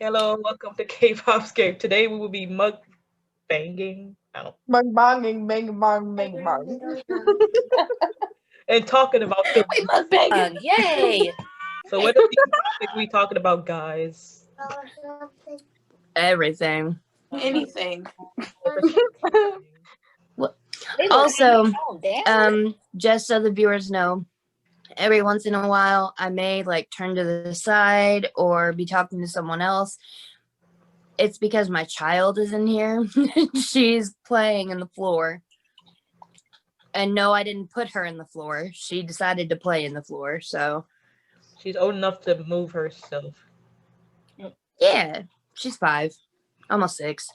Hello, welcome to Kpopscape. Today we will be mug banging Bang banging, bang bang, bang bang. and talking about things. We mukbang. Yay! So what is the topic we talking about, guys? Everything. Anything. Also, just so the viewers know, every once in a while, I may turn to the side or be talking to someone else. It's because my child is in here. She's playing in the floor. And no, I didn't put her in the floor. She decided to play in the floor, so. She's old enough to move herself. Yeah, she's 5. Almost 6.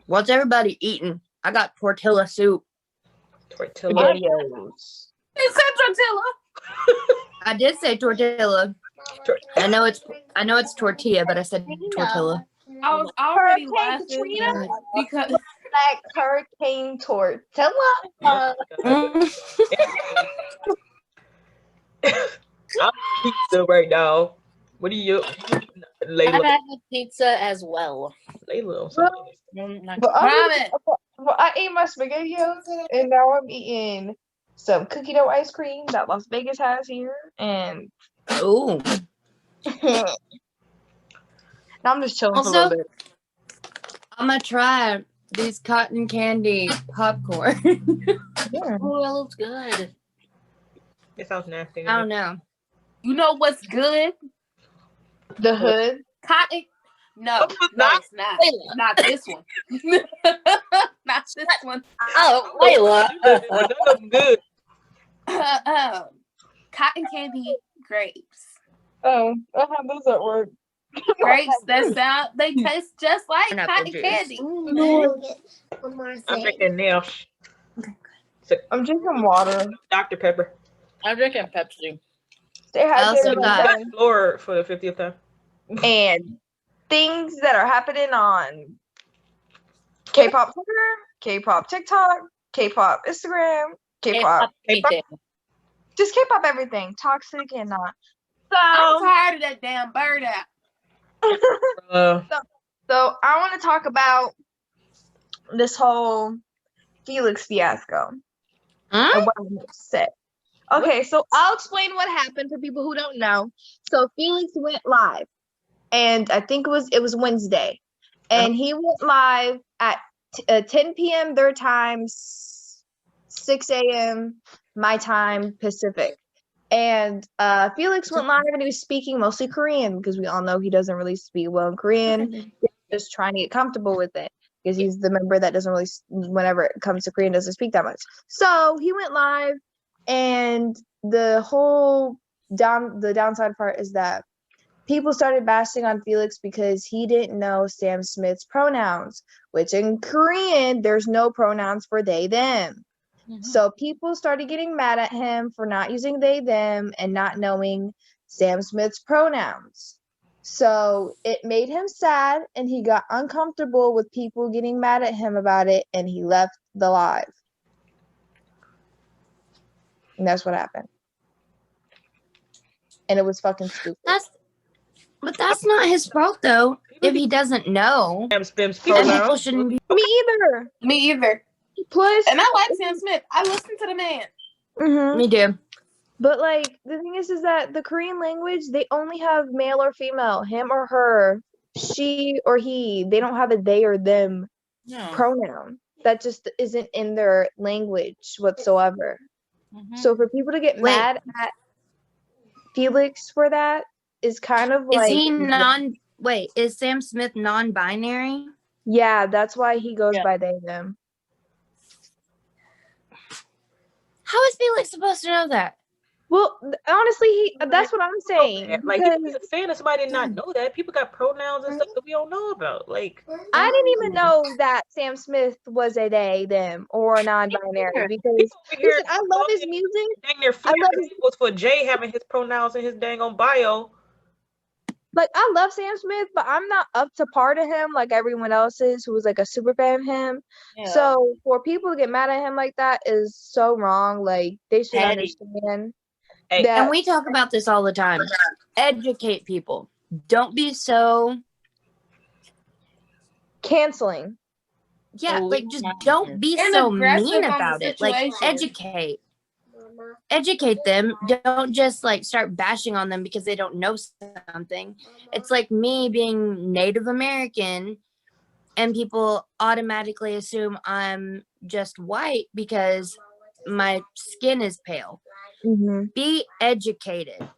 What's everybody eating? I got tortilla soup. Tortilla. Spaghettios. It said tortilla. I did say tortilla. I know it's tortilla, but I said tortilla. I was already Hurricane laughing Katrina? because Like hurricane tortilla. I'm pizza right now. What do you, I Layla? had a pizza as well. Layla. Well, I ate my spaghettios, and now I'm eating some cookie dough ice cream that Las Vegas has here, and Ooh. now I'm just chilling for a little bit. I'm gonna try these cotton candy popcorn. Yeah. Oh, that looks good. It sounds nasty. I don't know. You know what's good? The hood. Cotton. No, Not- it's not. Not this one. Not this one. Oh, None of them good. Cotton candy grapes. Oh, I have those at work. Grapes they taste just like Pineapple cotton juice. candy. One more I'm thing. drinking Nash. I'm drinking water. Dr. Pepper. I'm drinking Pepsi. They I have also got- Floor for the 50th time. and things that are happening on K-pop Twitter, K-pop TikTok, K-pop Instagram, K-pop, Everything. just K-pop everything, toxic and not. I'm So, tired of that damn bird out. so I want to talk about this whole Felix fiasco Huh? and what I'm upset. Okay, so I'll explain what happened for people who don't know. So Felix went live, and I think it was Wednesday, and he went live at 10 p.m. their time, 6 a.m. my time Pacific. And Felix went live and he was speaking mostly Korean because we all know he doesn't really speak well in Korean. He's just trying to get comfortable with it because he's the member that doesn't really, whenever it comes to Korean, doesn't speak that much. So he went live, and the downside part is that people started bashing on Felix because he didn't know Sam Smith's pronouns, which in Korean, there's no pronouns for they, them. So people started getting mad at him for not using they, them, and not knowing Sam Smith's pronouns. So it made him sad, and he got uncomfortable with people getting mad at him about it, and he left the live. And that's what happened. And it was fucking stupid. But that's not his fault though. If he doesn't know, Sam Smith's then people pronouns. shouldn't be. Me either. Me either. Plus, And I like Sam Smith. I listen to the man. Mhm. Me too. But like the thing is that the Korean language, they only have male or female, him or her, she or he. They don't have a they or them pronoun. That just isn't in their language whatsoever. So for people to get Wait. mad at Felix for that is kind of Is like, he is Sam Smith non-binary? yeah, that's why he goes Yeah. by they them. How is Felix supposed to know that? Well, honestly, that's what I'm saying. Like, because you saying that somebody did not know that. People got pronouns and stuff that we don't know about. Like, I didn't even know that Sam Smith was a they, them, or non-binary because listen, I love his music. dang near I love his, was for Jay having his pronouns in his dang on bio. like I love Sam Smith, but I'm not up to par to him like everyone else is who was like a super fan of him. Yeah. So for people to get mad at him like that is so wrong. Like they should Petty. understand Hey, that And we talk about this all the time. Educate people. Don't be so canceling. yeah, Oh, like just don't be and so aggressive mean on the about it. Like situation. educate. Educate them. Don't just like start bashing on them because they don't know something. It's like me being Native American and people automatically assume I'm just white because my skin is pale. Mm-hmm. Be educated.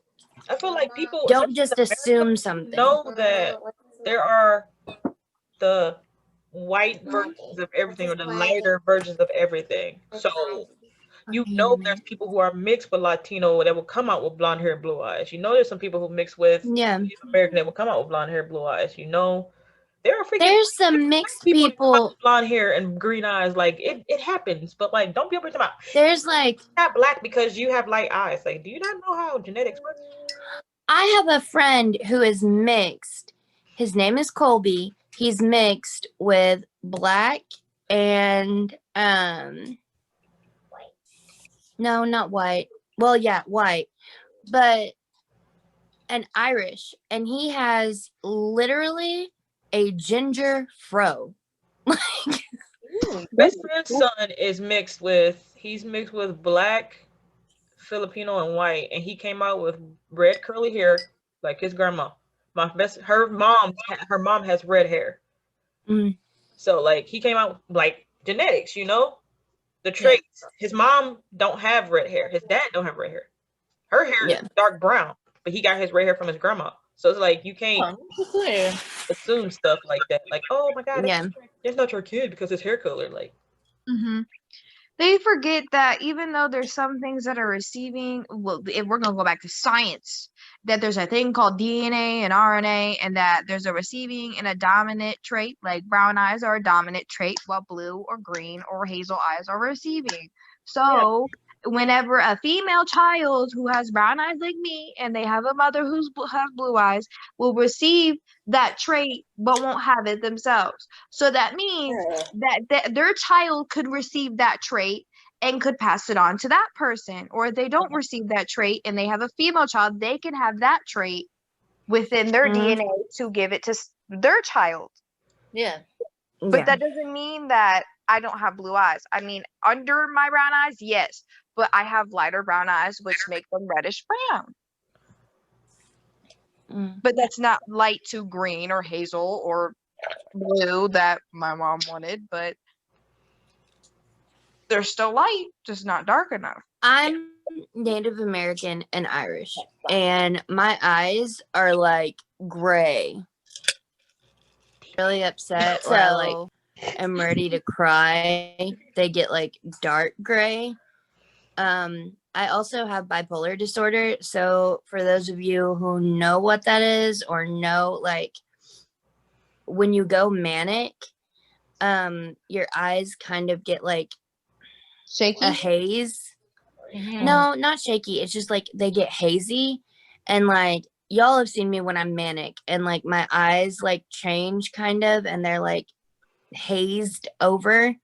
I feel like people Don't especially just in assume America, something. know that there are the white versions of everything or the lighter versions of everything. So you know there's people who are mixed with Latino that will come out with blonde hair, blue eyes. You know there's some people who mix with Yeah. Native American that will come out with blonde hair, blue eyes. You know there are freaking There's some mixed people that come out people. with blonde hair and green eyes. Like it happens, but like don't be able to come out. There's like You're not black because you have light eyes. Like, do you not know how genetics work? I have a friend who is mixed. His name is Colby. He's mixed with black and no, not white. Well, yeah, white, but an Irish, and he has literally a ginger fro. Best friend's son is he's mixed with black, Filipino, and white, and he came out with red curly hair like his grandma. Her mom has red hair. Mm. So like he came out like genetics, you know, the traits. His mom don't have red hair. His dad don't have red hair. Her hair is dark brown, but he got his red hair from his grandma. So it's like you can't assume stuff like that. Like, oh my God, that's not your kid because his hair color. Like, They forget that even though there's some things that are receiving, well, if we're gonna go back to science, that there's a thing called DNA and RNA, and that there's a receiving and a dominant trait, like brown eyes are a dominant trait, while blue or green or hazel eyes are receiving. So whenever a female child who has brown eyes like me, and they have a mother who has blue eyes, will receive that trait but won't have it themselves. So that means that their child could receive that trait and could pass it on to that person. Or if they don't receive that trait and they have a female child, they can have that trait within their DNA to give it to their child. Yeah. But that doesn't mean that I don't have blue eyes. I mean, under my brown eyes, yes, but I have lighter brown eyes, which make them reddish brown. But that's not light to green or hazel or blue that my mom wanted, but they're still light, just not dark enough. I'm Native American and Irish, and my eyes are like gray. Really upset, or I like am ready to cry. They get like dark gray. I also have bipolar disorder. So for those of you who know what that is, or know like when you go manic, your eyes kind of get like shaky, a haze. No, not shaky. It's just like they get hazy, and like y'all have seen me when I'm manic, and like my eyes like change kind of, and they're like hazed over.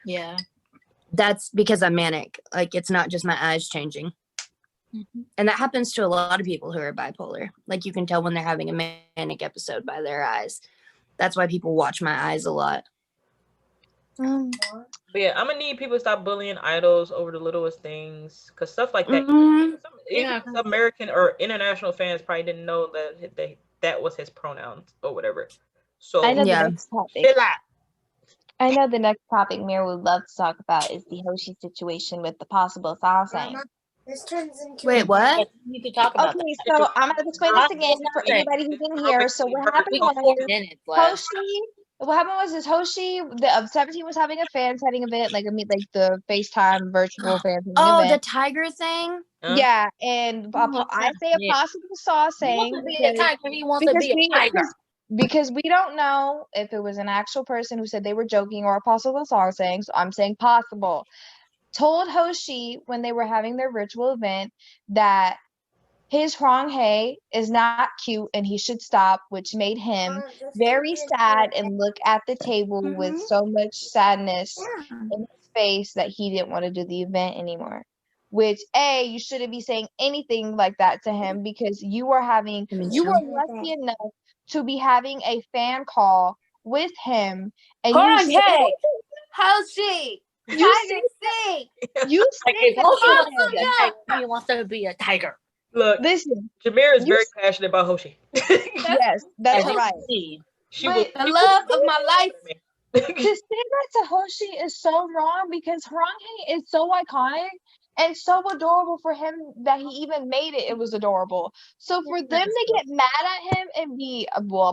Yeah. That's because I'm manic. Like it's not just my eyes changing. And that happens to a lot of people who are bipolar. Like you can tell when they're having a manic episode by their eyes. That's why people watch my eyes a lot. But yeah, I'm gonna need people to stop bullying idols over the littlest things, because stuff like that. Even American or international fans probably didn't know that was his pronouns or whatever. So I know the next topic. chill out. I know the next topic Mir would love to talk about is the Hoshi situation with the possible sausage. This turns into Wait, what? You can talk about Okay, so I'm gonna explain this again for anybody who's in here. So what happened was Hoshi. What happened was Hoshi, the 17 was having a fan setting event, like the FaceTime virtual fan setting event. The tiger thing. Yeah, and I say a possible sauce saying because we don't know if it was an actual person who said they were joking or a possible song saying. So I'm saying possible. Told Hoshi when they were having their virtual event that his Hwanghae is not cute and he should stop, which made him very sad and look at the table with so much sadness in his face that he didn't want to do the event anymore. which you shouldn't be saying anything like that to him because you were lucky enough to be having a fan call with him, and how's she? You Tiger say sing. you say that. He wants to be a tiger. Look, Listen, Jameer is very passionate about Hoshi. yes, that's right. She will, the love of my life. To say that to Hoshi is so wrong because Harangi is so iconic and so adorable for him that he even made it. It was adorable. So for them to get mad at him and be,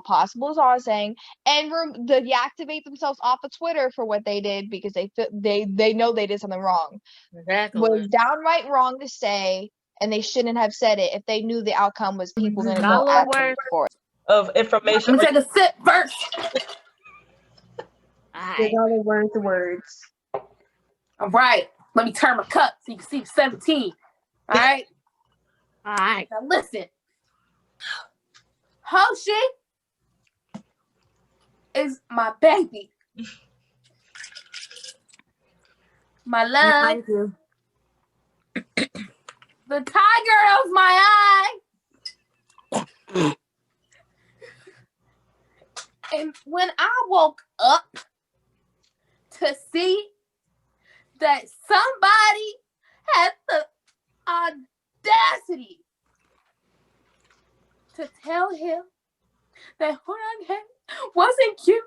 possible is all I'm saying, and deactivate themselves off of Twitter for what they did because they know they did something wrong. Exactly. Was downright wrong to say, and they shouldn't have said it if they knew the outcome was people going to go after them for it. Of information. I'm gonna take a sip first. The words. All right. Let me turn my cup so you can see 17. All right. All right. Now listen. Hoshi is my baby. My love. Mine too. The tiger of my eye. And when I woke up to see that somebody had the audacity to tell him that Horang wasn't cute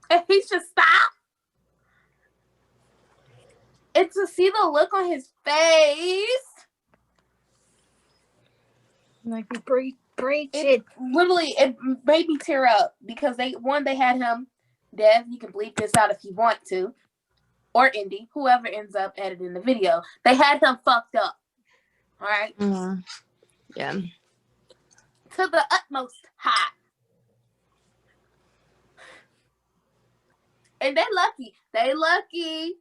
and he should stop, and to see the look on his face, like it literally it made me tear up because they had him deaf. You can bleep this out if you want to, or Indy, whoever ends up editing the video. They had him fucked up. All right. Yeah. To the utmost high. And they lucky.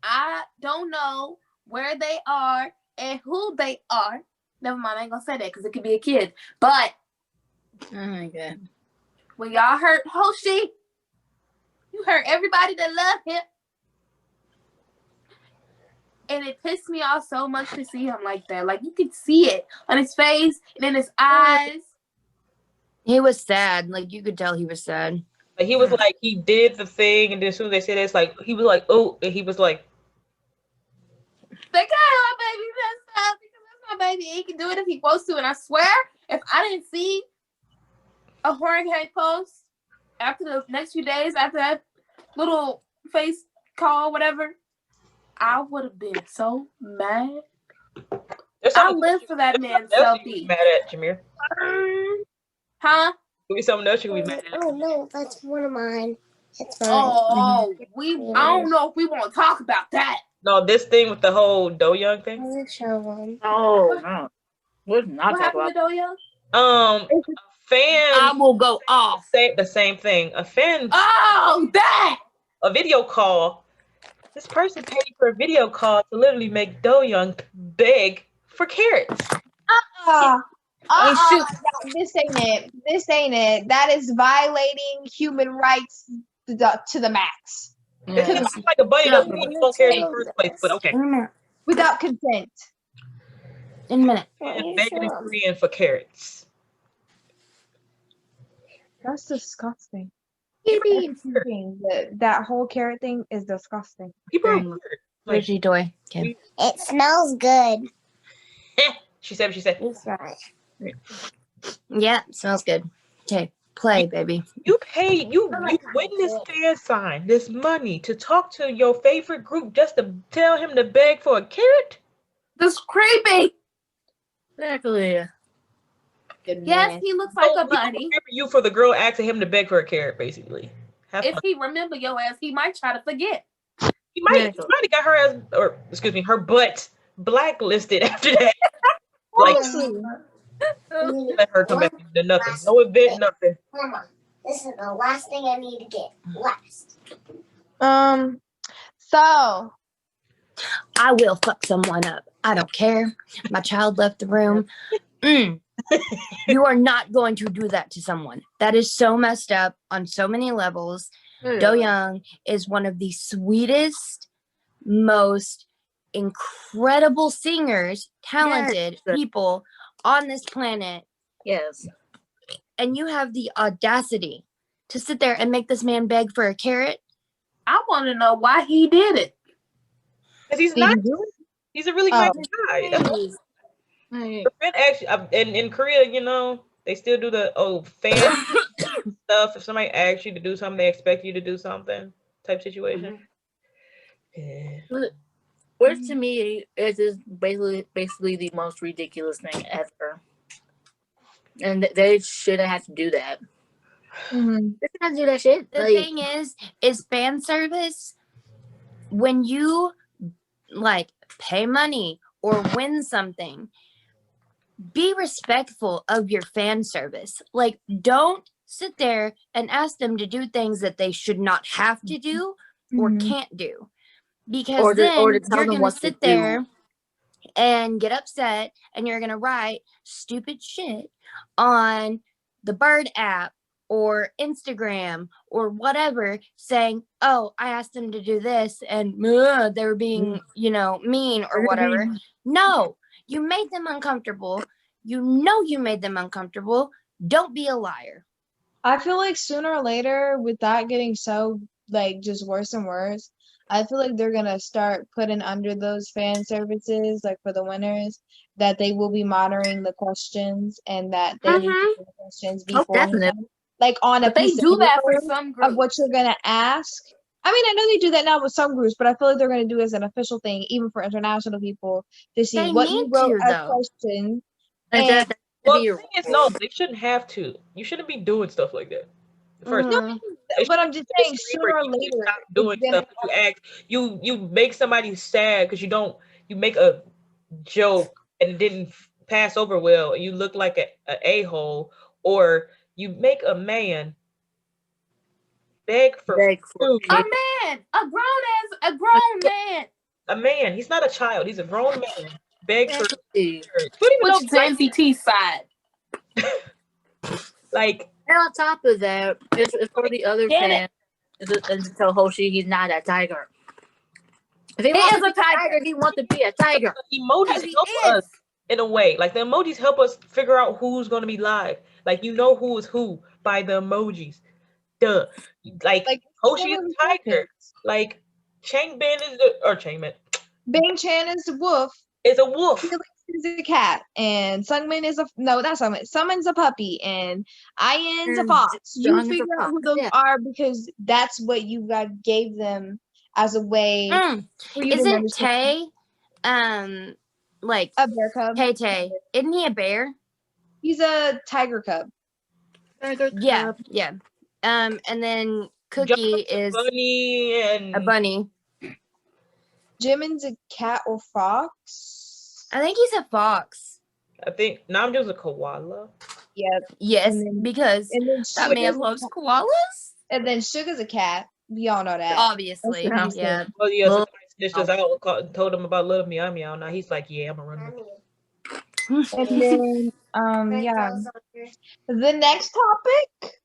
I don't know where they are and who they are. Never mind, I ain't gonna say that because it could be a kid. But oh my god. When y'all hurt Hoshi, you hurt everybody that love him. And it pissed me off so much to see him like that. Like, you could see it on his face and in his eyes. He was sad. Like, you could tell he was sad. Like, he was like, he did the thing, and then as soon as they said it's like, he was like, oh, and he was like, they got my baby messed up because that's my baby. He can do it if he wants to. And I swear, if I didn't see a Horang Head post after the next few days, after that little face call, whatever, I would have been so mad. I live for that man's selfie. Mad at Jameer. Huh? Could be something else you could be mad at. Oh no, that's one of mine. It's mine. Oh, I don't know if we want to talk about that. No, this thing with the whole Do Young thing. I'm gonna show them. Oh no, we're not talking about Do Young. A fan. I will go off. Say the same thing. A fan. Oh, that. A video call. This person paid for a video call to literally make Do Young beg for carrots. This ain't it. This ain't it. That is violating human rights to the max. Yeah. It's like a buddy doesn't want carrots in the first place, but okay. Without consent. In a minute. And begging in Korean for carrots. That's disgusting. That whole carrot thing is disgusting. People are weird. Like, toy. Okay. It smells good. She said. It's right. Yeah, smells good. Okay, play, baby. You paid, you win this fan sign, this money to talk to your favorite group just to tell him to beg for a carrot? That's creepy. Exactly. Yes, he looks like a bunny. You for the girl asking him to beg for a carrot, basically. If he remember your ass, he might try to forget. He might have got her ass, or excuse me, her butt blacklisted after that. Like, let her come back to nothing. No event, nothing. Mama, this is the last thing I need to get. Last. So I will fuck someone up. I don't care. My child left the room. You are not going to do that to someone. That is so messed up on so many levels. Do Young is one of the sweetest, most incredible singers, talented people on this planet. Yes. And you have the audacity to sit there and make this man beg for a carrot. I want to know why he did it. Because he's not. He's a really nice guy. That's actually, in Korea, you know, they still do the fan stuff. If somebody asks you to do something, they expect you to do something type situation. Which to me is just basically the most ridiculous thing ever. And they shouldn't have to do that. Mm-hmm. They shouldn't have to do that shit. The thing is fan service, when you like pay money or win something, be respectful of your fan service. Like, don't sit there and ask them to do things that they should not have to do or can't do. Because then you're going to sit there and get upset and you're going to write stupid shit on the Bird app or Instagram or whatever saying, oh, I asked them to do this and they were being, you know, mean or whatever. No, you made them uncomfortable. You know you made them uncomfortable. Don't be a liar. I feel like sooner or later, with that getting so, like, just worse and worse, I feel like they're going to start putting under those fan services, like, for the winners, that they will be monitoring the questions and that they need to do the questions before. Like, on a piece do that for some groups of what you're going to ask. I mean, I know they do that now with some groups, but I feel like they're going to do it as an official thing, even for international people, to see They what you wrote as though. questions. And, well, the thing is, no, they shouldn't have to. You shouldn't be doing stuff like that. First, but I'm just saying, sooner or later, stop doing stuff. You make somebody sad because you make a joke and it didn't pass over well. You look like a hole, or you make a man beg for food. A grown man. A man. He's not a child. He's a grown man. Beg for food. Which is the NCT side. Like, and on top of that, it's for the other fans to tell Hoshi he's not a tiger. If he wants to be a tiger, he wants to be a tiger. Emojis help us in a way. Like, the emojis help us figure out who's going to be live. Like, you know who is who by the emojis. Duh. Like Hoshi is a tiger. Like, Changbin Bang Chan is a wolf. Is a wolf. Felix is a cat, and Sungmin is not Sungmin. Summon's a puppy, and Ian's a fox. You figure out who those are because that's what you gave them as a way. For you Isn't Tay, like a bear cub? Tay, isn't he a bear? He's a tiger cub. Yeah. And then Cookie is a bunny. Jimin's a cat or fox? I think he's a fox. I think Namjoon's a koala. Yep. Yes, because that man loves koalas. And then Sugar's a cat. We all know that. Obviously. Yeah. Well, yeah, somebody snitched us out, told him about Little Meow Meow. Now he's like, yeah, I'm gonna run with it. And then, yeah. The next topic.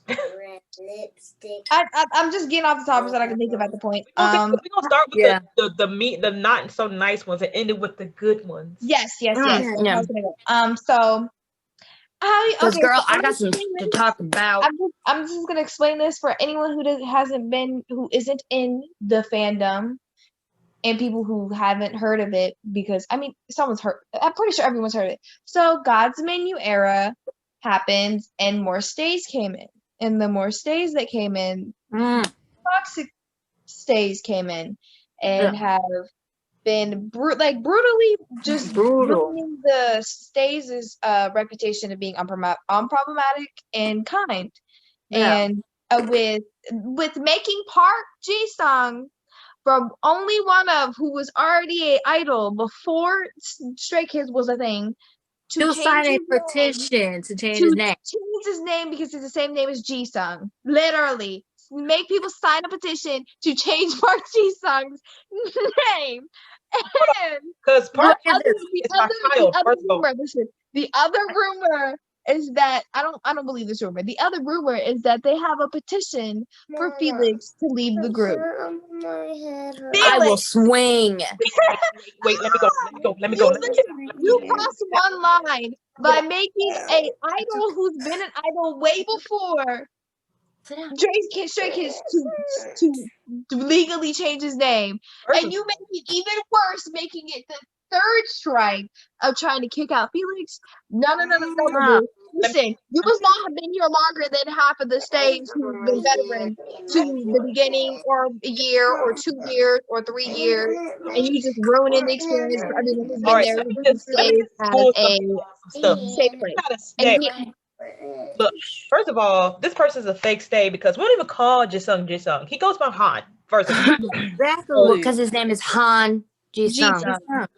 Red lipstick. I'm just getting off the topics that I can think of at the point. We're gonna start with the not so nice ones and end it with the good ones. Yes. Yeah. So girl, I got some to talk about. I'm just gonna explain this for anyone who isn't in the fandom and people who haven't heard of it, because I mean someone's heard. I'm pretty sure everyone's heard of it. So God's Menu era happened and more stays came in. And the more stays that came in, toxic stays came in and have been brutally just ruining the stays' reputation of being unproblematic and kind. Yeah. And with making Park Ji-sung from only one of who was already an idol before Stray Kids was a thing, to sign a petition to change his name. Change his name because it's the same name as Ji-sung. Literally. Make people sign a petition to change Park Ji-sung's name. And because the other rumor is that I don't believe this rumor. The other rumor is that they have a petition for Felix to leave the group. I will swing. Wait, let me go. You crossed one line by making a idol who's been an idol way before Stray Kids to legally change his name. And you make it even worse, making it the third strike of trying to kick out Felix. No. Listen, you must not have been here longer than half of the stage who've been veteran to the beginning, or a year, or 2 years, or 3 years, and you just ruining the experience for everyone who's been there. This stays as a safe place. And look, first of all, this person's a fake stay because we don't even call Jisung. He goes by Han. First of all, exactly, because his name is Han Ji-sung.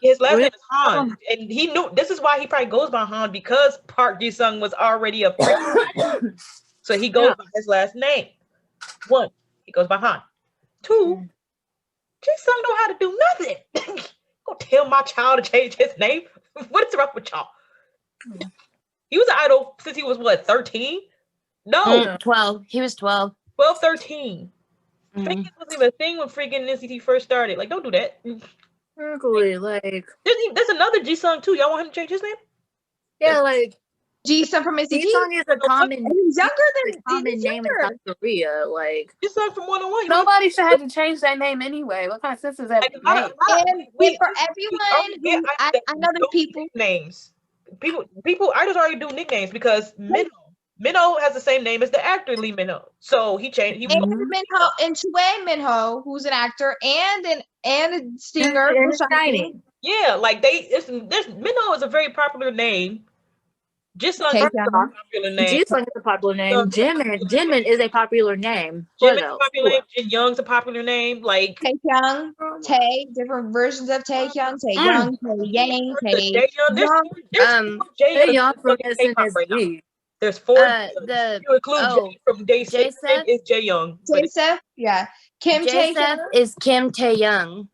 His last name is Han, and he knew this is why he probably goes by Han, because Park Ji-sung was already a friend. So he goes by his last name. 1, he goes by Han. 2, Ji-sung know how to do nothing. Go tell my child to change his name. What is wrong with y'all? He was an idol since he was what, 13? No, 12. He was 12. 12, 13. Faking wasn't even a thing when freaking NCT first started. Like, don't do that. Exactly, like there's another Ji-sung too. Y'all want him to change his name? Yeah, like Ji-sung from NCT. Ji-sung is a common, he's younger than common name in South Korea. Like Ji-sung from 101. Nobody should have to change their name anyway. What kind of sense is that? And for everyone who I know the people names. People idols already do nicknames because Minho has the same name as the actor Lee Min-ho. So he changed. Minho and Chue Minho, who's an actor and a singer. Yeah, like Minho is a very popular name. Jisung is a popular name. Jisung is a popular name. Jimin is a popular name. Jimin is a popular name. Jin Young's a popular name. Like Taehyung, Tae, different versions of Taehyung, Taehyung, Taeyang, Taehyung from SNSD. There's 4. You include from J7 is Jaeyoung. J7, yeah. Kim Taehyung is Kim Taehyung.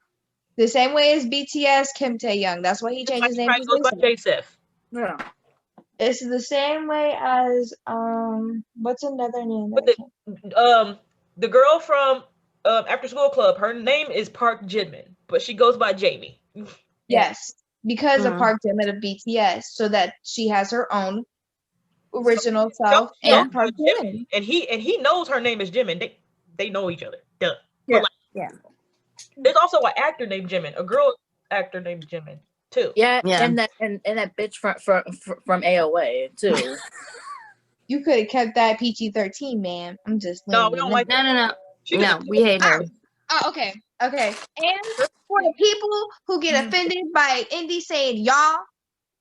The same way as BTS, Kim Taehyung. That's why he changed his name to J7. Yeah. It's the same way as what's another name? The girl from After School Club, her name is Park Jimin, but she goes by Jamie. Yes, because of Park Jimin of BTS, so that she has her own original self and Park Jimin. And he knows her name is Jimin. They know each other. Duh. Yeah. There's also an actor named Jimin, a girl actor named Jimin too. Yeah. And that bitch from AOA too. You could have kept that PG-13, man. I'm just no, we don't like no. No, we hate her. Oh, okay. And for the people who get offended by indie saying y'all,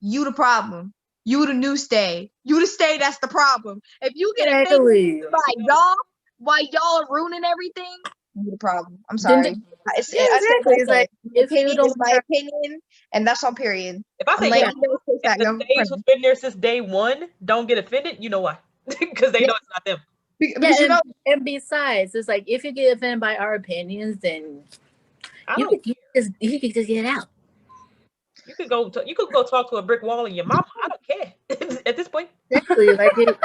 you the problem. You the new stay. You the stay that's the problem. If you get offended by y'all, why y'all are ruining everything, you the problem. I'm sorry. It's like opinion is my opinion, and that's on period. If I say the stays who's been there since day 1 don't get offended, you know why? Because they know it's not them. And besides, it's like if you get offended by our opinions, then you could just get out. You could go talk to a brick wall in your mama. I don't care at this point. Exactly. Like if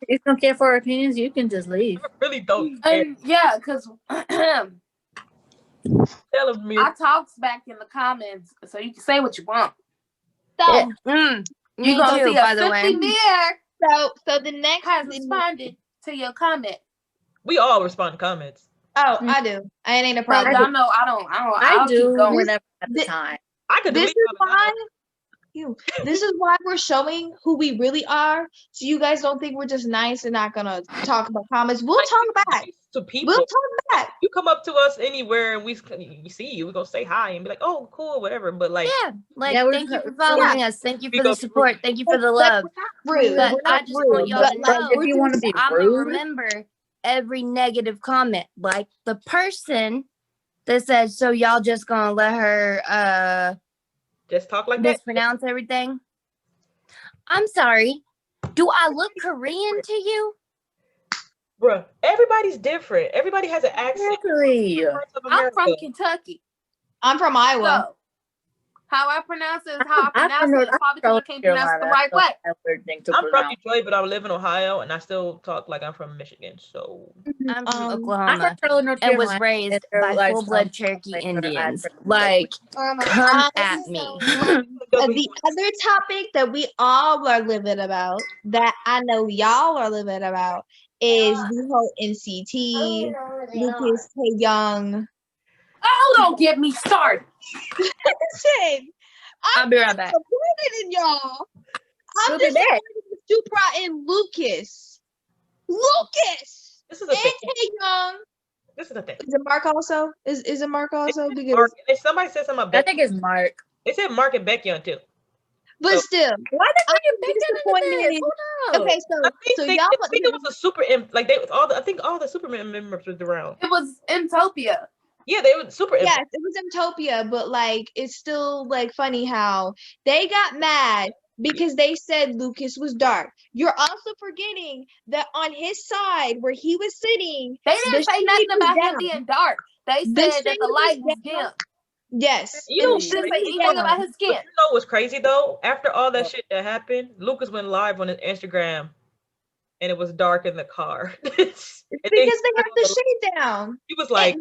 you don't care for our opinions, you can just leave. I really don't care. Yeah, because tell me. I talks back in the comments, so you can say what you want. So you gonna see, by the way. So the next has responded to your comment. We all respond to comments. Oh, I do. I ain't a problem. I know. I do keep going whenever at the time. I could. This is why we're showing who we really are, so you guys don't think we're just nice and not gonna talk about comments. We'll talk back to people. We'll talk back. You come up to us anywhere and we see you, we're gonna say hi and be like, "Oh, cool, whatever." But like, thank you for following us. Thank you for the support. Thank you for the love. Rude. But I just want y'all to know, if you want to be I'm rude, gonna remember every negative comment, like the person that said, "So y'all just gonna let her just talk like mispronounce everything?" I'm sorry. Do I look Korean to you? Bruh, everybody's different. Everybody has an accent. Exactly. I'm from Kentucky. I'm from Iowa. So, How I pronounce it is how I pronounce it. It's probably because I can't pronounce it the right way. I'm from Detroit, but I live in Ohio, and I still talk like I'm from Michigan. So I'm from Oklahoma North and was Carolina, raised and by like full-blood some Cherokee like Indians. accent. Like, come at me. The other topic that we all are living about, that I know y'all are living about, is the whole NCT, Lucas K. Young. Oh, don't get me started. Listen, I'll I'm be right back. disappointed in y'all. I'm We'll be back. disappointed that you brought in Lucas. Lucas this is a and thing. K. Young. This is the thing. Is it Mark also? Is it Mark also? Mark, Because somebody said something about I Beck. think it's Mark. They said Mark and Beck Young too. but still, Why I'm did they get disappointed. Who knows? Okay, I so think y'all. I think it was a super like they all the I think all the Superman members was around. It was Utopia. Yeah, they were super. Yes, it was Utopia, but like it's still like funny how they got mad because they said Lucas was dark. You're also forgetting that on his side where he was sitting, They didn't say nothing about him being dark. They The said that the light was dim. Yes. You know, They didn't say anything about his skin. But you know what's crazy though? After all that shit that happened, Lucas went live on his Instagram, and it was dark in the car. Because they have the shade down. He was like,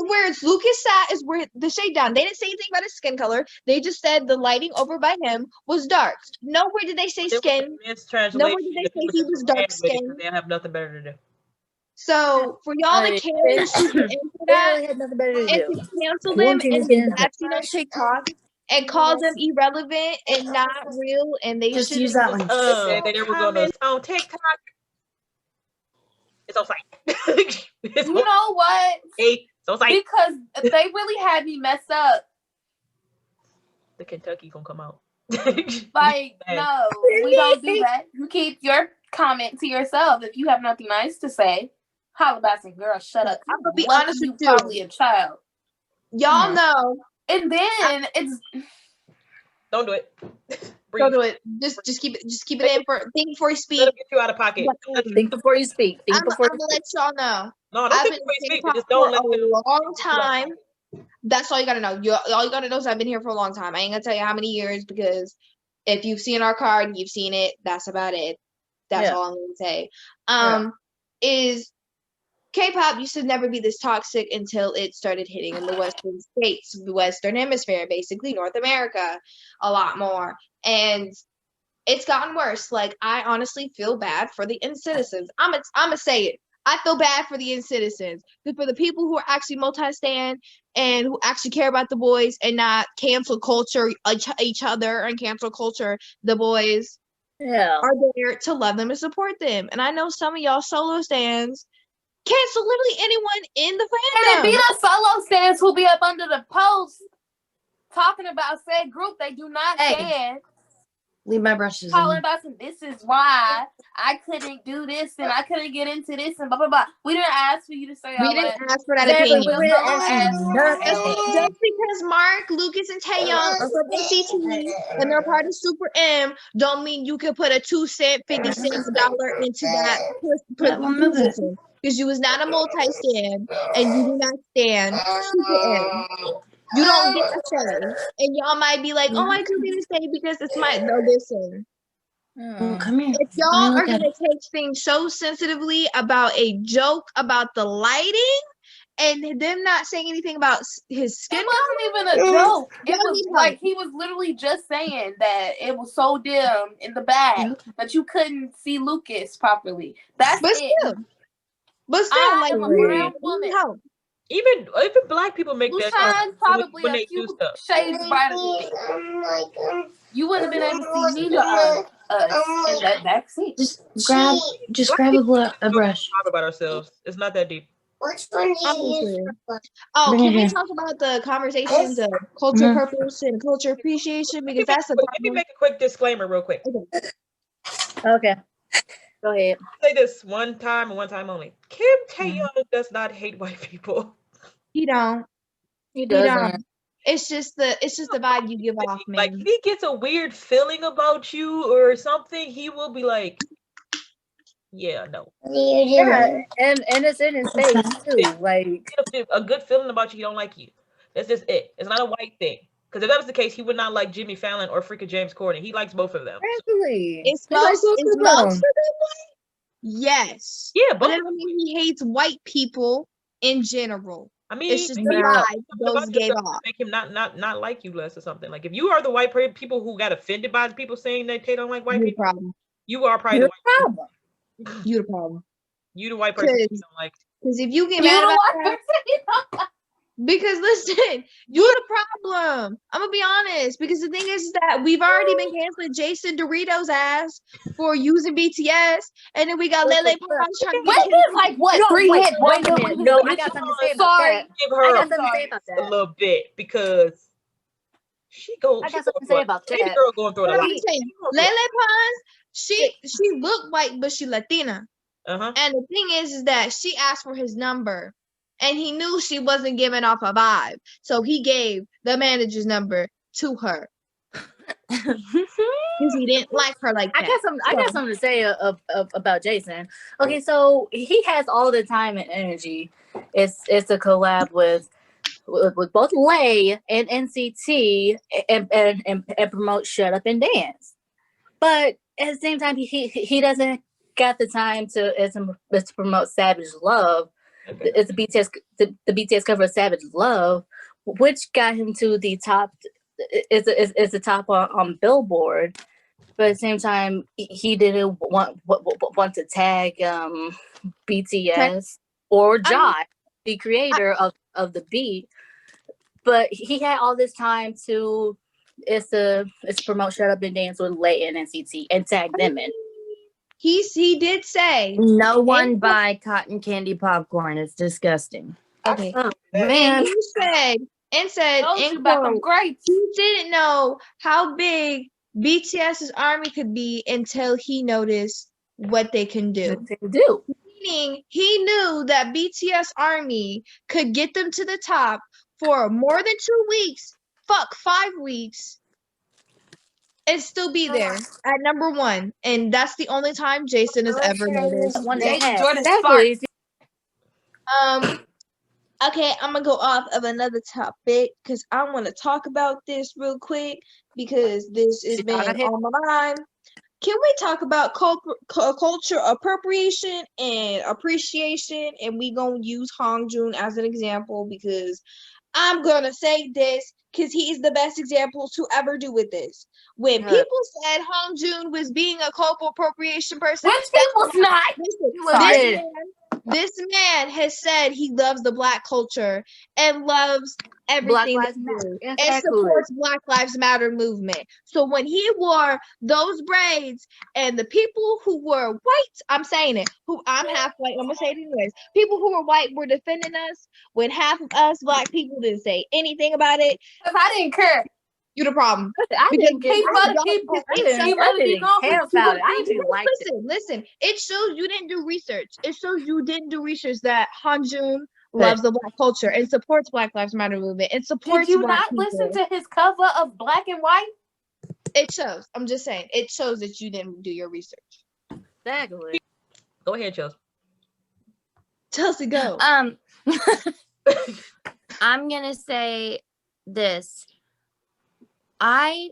where it's Lucas sat is where the shade down. They didn't say anything about his skin color. They just said the lighting over by him was dark. Nowhere did they say skin. Nowhere did they say he was dark skinned. They have nothing better to do. So for y'all to cancel super for that They had nothing better to and do. to cancel them and actually on TikTok and call them irrelevant and not real, and they Just should use that one. They never gonna on TikTok. It's on site. You know what? It's on site. Because they really had me messed up. The Kentucky gonna come out. Like, no, we don't do that. You keep your comment to yourself. If you have nothing nice to say, holla about some girl. Shut up. I'm gonna be Lucky honest with you, you. probably a child. Y'all know. And then it's don't do it. Don't do it. Just keep it in for think before you speak. Let it get you out of pocket. Think before you speak. I'm gonna let y'all know. No, don't I've think been before you speak. for Just don't let a long time. That's all you gotta know. All you gotta know is I've been here for a long time. I ain't gonna tell you how many years because if you've seen our card, you've seen it. That's about it. That's all I'm gonna say. Is K-pop used to never be this toxic until it started hitting in the Western states, the Western Hemisphere, basically North America, a lot more. And it's gotten worse. Like, I honestly feel bad for the citizens. I'm gonna say it. I feel bad for the citizens. For the people who are actually multi-stan and who actually care about the boys and not cancel culture each other and cancel culture the boys are there to love them and support them. And I know some of y'all solo stans cancel literally anyone in the fandom. And it be the solo stans who be up under the post talking about said group they do not stand. Leave my brushes Calling in. about some, this is why I couldn't do this and I couldn't get into this and blah blah blah. We didn't ask for you to say all that. We didn't ask for that opinion. We didn't ask just because Mark, Lucas, and Taeyong are from NCT and they're part of Super M, don't mean you can put a 2 cent, 50 cents, dollar into that position. Because you was not a multi-stand and you do not stand Super M. You don't get a say. And y'all might be like, oh, I do get a say because it's my, no, listen. Come here. If y'all are going to take things so sensitively about a joke about the lighting and them not saying anything about his skin color. It wasn't even a joke. It was like he was literally just saying that it was so dim in the back that you couldn't see Lucas properly. That's it. But still, like, a brown woman. Even black people make that probably when a they few do stuff. Shades brighter than me. You wouldn't have been able to see neither of us in that back seat. Just grab a brush. Talk about ourselves. It's not that deep. Which one do you use? Oh, can we talk about the conversations of culture purpose and culture appreciation? Because that's the Let me make a quick disclaimer real quick. Okay. Go ahead. Say this one time and one time only. Kim Taeyong does not hate white people. He don't. He doesn't. It's just the vibe you give off, man. Like, if he gets a weird feeling about you or something, he will be like, yeah, no. Yeah, and it's in his face too. Like, a good feeling about you, he don't like you. That's just it. It's not a white thing. Because if that was the case, he would not like Jimmy Fallon or freaking James Corden. He likes both of them. Exactly. It's most of them white. Yes. Yeah, but I mean he hates white people in general. I mean, it's just the vibe those gave off. Make him not like you less or something. Like if you are the white people who got offended by people saying that they don't like white people, problem. You are probably the white problem. You the problem. You the white person you don't like. Because if you get mad about that, because listen, you're the problem. I'm gonna be honest. Because the thing is that we've already been canceling Jason Doritos' ass for using BTS, and then we got Lele Pons trying to get like what 3 hit wonder. No, I got something to say about that. Give her a little bit because she goes. I got something to say about that. Baby girl going through it a lot. Lele Pons, she looked white, but she Latina. And the thing is that she asked for his number. And he knew she wasn't giving off a vibe. So he gave the manager's number to her. Because he didn't like her like that. I got something to say about Jason. Okay, so he has all the time and energy. It's a collab with both Lay and NCT and promote Shut Up and Dance. But at the same time, he doesn't got the time to promote Savage Love. It's the BTS cover of Savage Love, which got him to the top. It's the top on Billboard, but at the same time, he didn't want to tag BTS or Jai, the creator of the beat. But he had all this time to promote Shut Up and Dance with Lay and NCT and tag them in. He did say no one buy cotton candy popcorn. It's disgusting. Okay. Man. And said in quote, he didn't know how big BTS's army could be until he noticed what they can do. Meaning he knew that BTS army could get them to the top for more than 2 weeks, 5 weeks, and still be there at number 1. And that's the only time Jason has ever noticed. Okay, I'm gonna go off of another topic because I want to talk about this real quick because this has been on my mind. Can we talk about culture appropriation and appreciation? And we gonna use Hongjoong as an example because I'm gonna say this because he's the best example to ever do with this. When people said Hongjoong was being a cultural appropriation person, which he was not. This man has said he loves the Black culture and loves everything and supports Black Lives Matter movement. So when he wore those braids and the people who were white, I'm saying it, I'm half white, I'm gonna say it anyways, people who were white were defending us when half of us Black people didn't say anything about it. Because I didn't care. You the problem. Listen, it shows you didn't do research. It shows you didn't do research that Hongjoong loves the Black culture and supports Black Lives Matter movement and supports. Did you not listen to his cover of Black and White? It shows. I'm just saying. It shows that you didn't do your research. Exactly. Go ahead, Chelsea, go. I'm gonna say this. I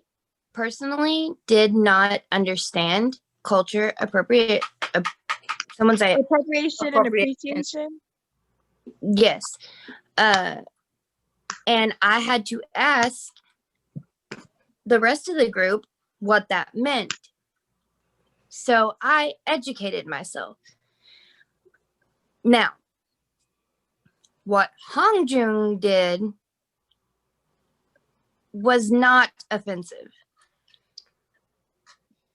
personally did not understand culture appropriate. Someone say appropriation and appreciation. Yes, and I had to ask the rest of the group what that meant. So I educated myself. Now, what Hongjoong did was not offensive.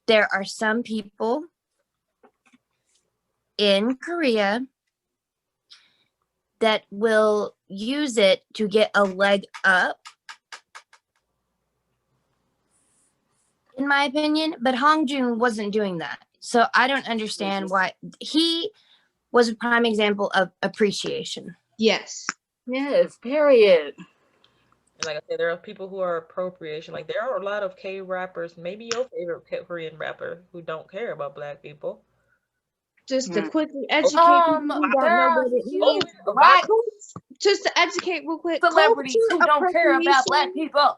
There are some people in Korea that will use it to get a leg up, in my opinion, but Hongjoong wasn't doing that. So I don't understand why. He was a prime example of appreciation. Yes. Yes, period. And like I said, there are people who are appropriation. Like there are a lot of K rappers, maybe your favorite Korean rapper, who don't care about Black people. Just to quickly educate people, just to educate real quick. Celebrities who don't care about Black people.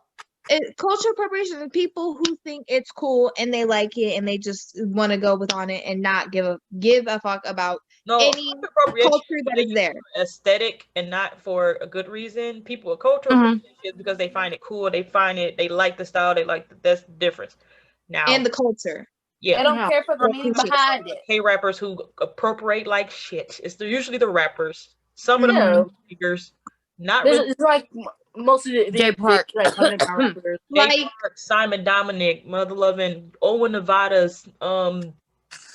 cultural appropriation is people who think it's cool and they like it and they just want to go with on it and not give a fuck about any culture that is there. Aesthetic and not for a good reason. People with cultural appreciation because they find it cool, they like the style, that's the difference. Now and the culture. Yeah, they don't care for the meaning behind it. K-rappers who appropriate like shit. It's usually the rappers. Some of the speakers, not really. It's like most of the Jay Park, like Simon Dominic, Mother Lovin', Owen Nevada's,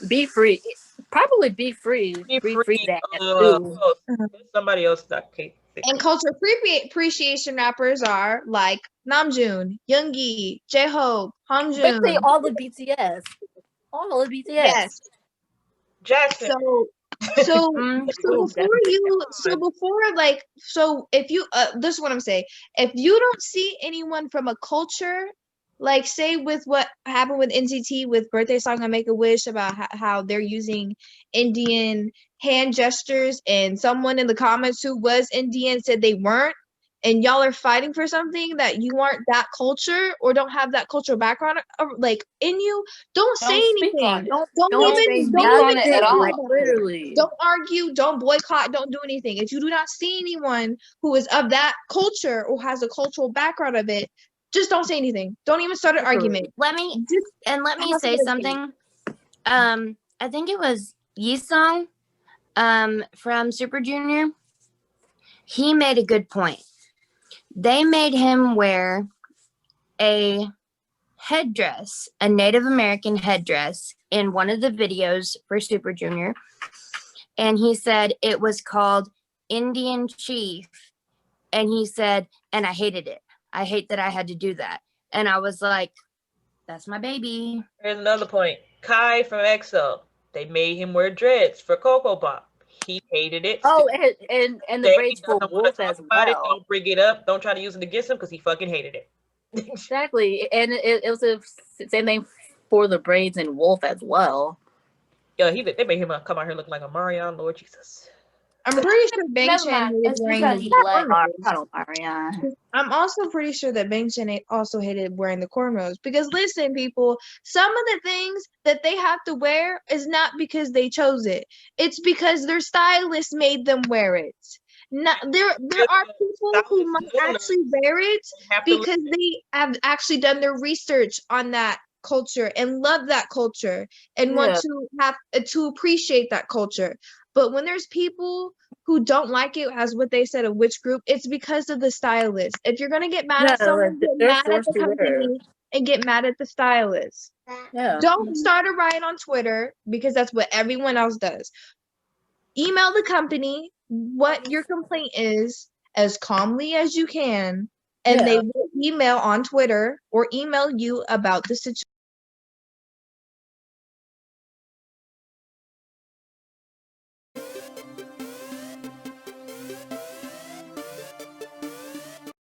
Be Free, probably Be Free, Be Free that too. Somebody else that can't think. And culture appreciation rappers are like Namjoon, Yoongi, J-Hope, Hamjoon. Basically all the BTS. All of BTS. Yes. Jackson. So if you this is what I'm saying. If you don't see anyone from a culture, like say with what happened with NCT with birthday song I Make a Wish about how they're using Indian hand gestures, and someone in the comments who was Indian said they weren't, and y'all are fighting for something that you aren't that culture or don't have that cultural background like in you, don't say anything. Don't argue, don't boycott, don't do anything. If you do not see anyone who is of that culture or has a cultural background of it, just don't say anything. Don't even start an argument. Let me say something. I think it was Yisung from Super Junior. He made a good point. They made him wear a headdress, a Native American headdress, in one of the videos for Super Junior. And he said it was called Indian Chief. And he said, and I hated it. I hate that I had to do that. And I was like, that's my baby. Here's another point. Kai from EXO, they made him wear dreads for Coco Pop. He hated it. Oh, and the braids for Wolf as well. Don't bring it up. Don't try to use it against him because he fucking hated it. Exactly. And it was the same thing for the braids and Wolf as well. Yeah, they made him come out here looking like a Marion, Lord Jesus. I'm pretty sure Bang Chan hated wearing the I'm also pretty sure that Bang Chan also hated wearing the cornrows. Because listen, people, some of the things that they have to wear is not because they chose it. It's because their stylist made them wear it. Now, there are people who might actually wear it because they have actually done their research on that culture and love that culture and want to have to appreciate that culture. But when there's people who don't like it, as what they said of which group, it's because of the stylist. If you're gonna get mad at someone, get mad at the company and get mad at the stylist. Yeah. Don't start a riot on Twitter because that's what everyone else does. Email the company what your complaint is as calmly as you can, and they will email on Twitter or email you about the situation.